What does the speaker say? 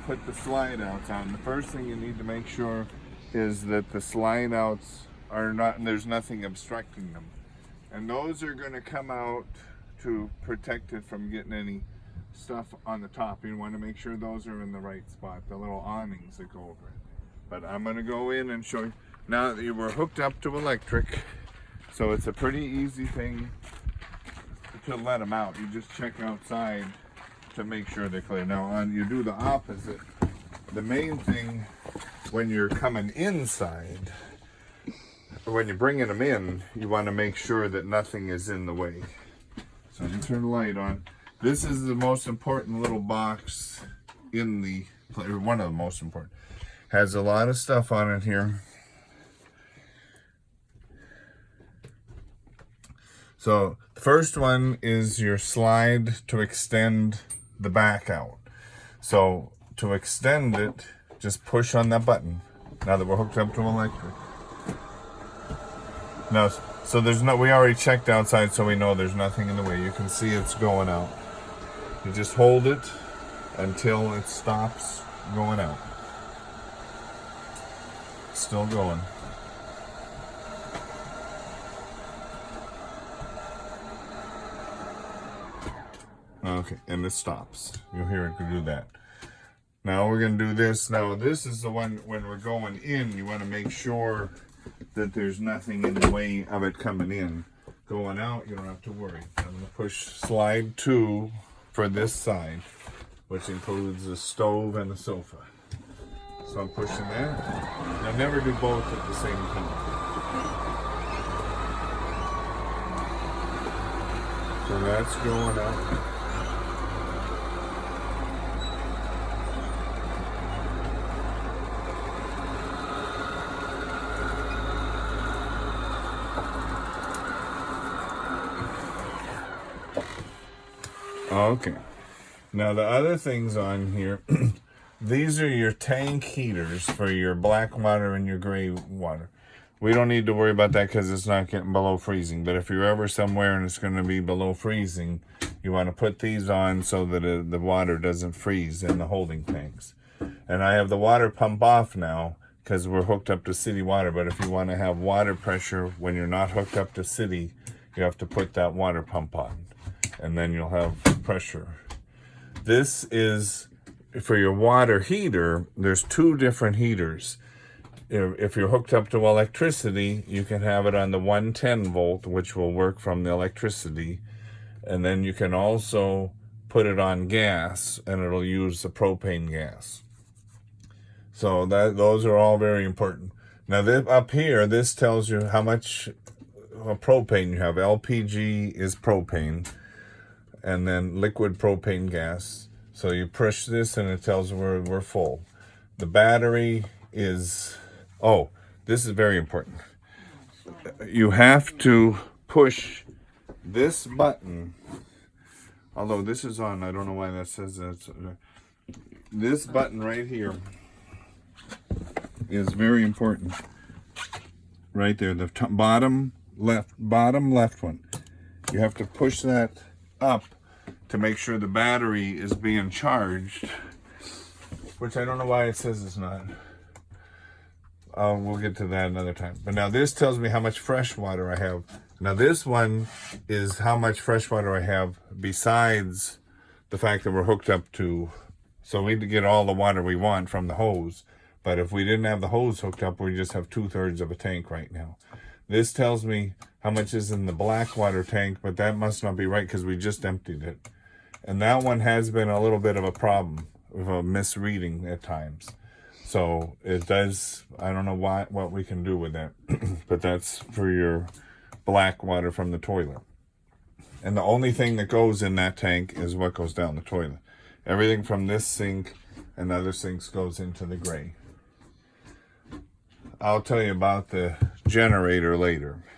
put the slide outs on, the first thing you need to make sure is that the slide outs are not, there's nothing obstructing them. And those are going to come out to protect it from getting any stuff on the top. You want to make sure those are in the right spot, the little awnings that go over it. But I'm going to go in and show you. Now that you were hooked up to electric, so it's a pretty easy thing to let them out. You just check outside to make sure they're clear. Now you do the opposite. The main thing when you're coming inside, when you're bringing them in, you want to make sure that nothing is in the way. So you turn the light on. This is the most important little box in the, one of the most important. Has a lot of stuff on it here. So the first one is your slide to extend the back out. So to extend it, just push on that button. Now that we're hooked up to electric. Now, so there's no, we already checked outside, so we know there's nothing in the way. You can see it's going out. You just hold it until it stops going out. Still going. Okay, and it stops. You'll hear it do that. Now we're going to do this. Now this is the one when we're going in, you want to make sure that there's nothing in the way of it coming in. Going out, you don't have to worry. I'm going to push slide 2 for this side, which includes the stove and the sofa. So I'm pushing that. Now never do both at the same time. So that's going out. Okay, now the other things on here, these are your tank heaters for your black water and your gray water. We don't need to worry about that because it's not getting below freezing. But if you're ever somewhere and it's going to be below freezing, you want to put these on so that the water doesn't freeze in the holding tanks. And I have the water pump off now because we're hooked up to city water. But if you want to have water pressure when you're not hooked up to city, you have to put that water pump on. And then you'll have pressure. This is for your water heater. There's 2 different heaters. If you're hooked up to electricity, you can have it on the 110 volt, which will work from the electricity. And then you can also put it on gas, and it'll use the propane gas. So those are all very important. Now up here, this tells you how much propane you have. LPG is propane. And then liquid propane gas. So you push this and it tells we're full. The battery is, oh, this is very important. You have to push this button, although this is on, I don't know why that says that. This button right here is very important. Right there, the bottom left one. You have to push that up to make sure the battery is being charged, which I don't know why it says it's not. We'll get to that another time. But now this tells me how much fresh water I have. Now this one is how much fresh water I have besides the fact that we're hooked up to, so we get all the water we want from the hose. But if we didn't have the hose hooked up, we just have 2/3 of a tank right now. This tells me how much is in the black water tank, but that must not be right because we just emptied it. And that one has been a little bit of a problem, of a misreading at times. So it does, I don't know what we can do with that, but that's for your black water from the toilet. And the only thing that goes in that tank is what goes down the toilet. Everything from this sink and other sinks goes into the gray. I'll tell you about the generator later.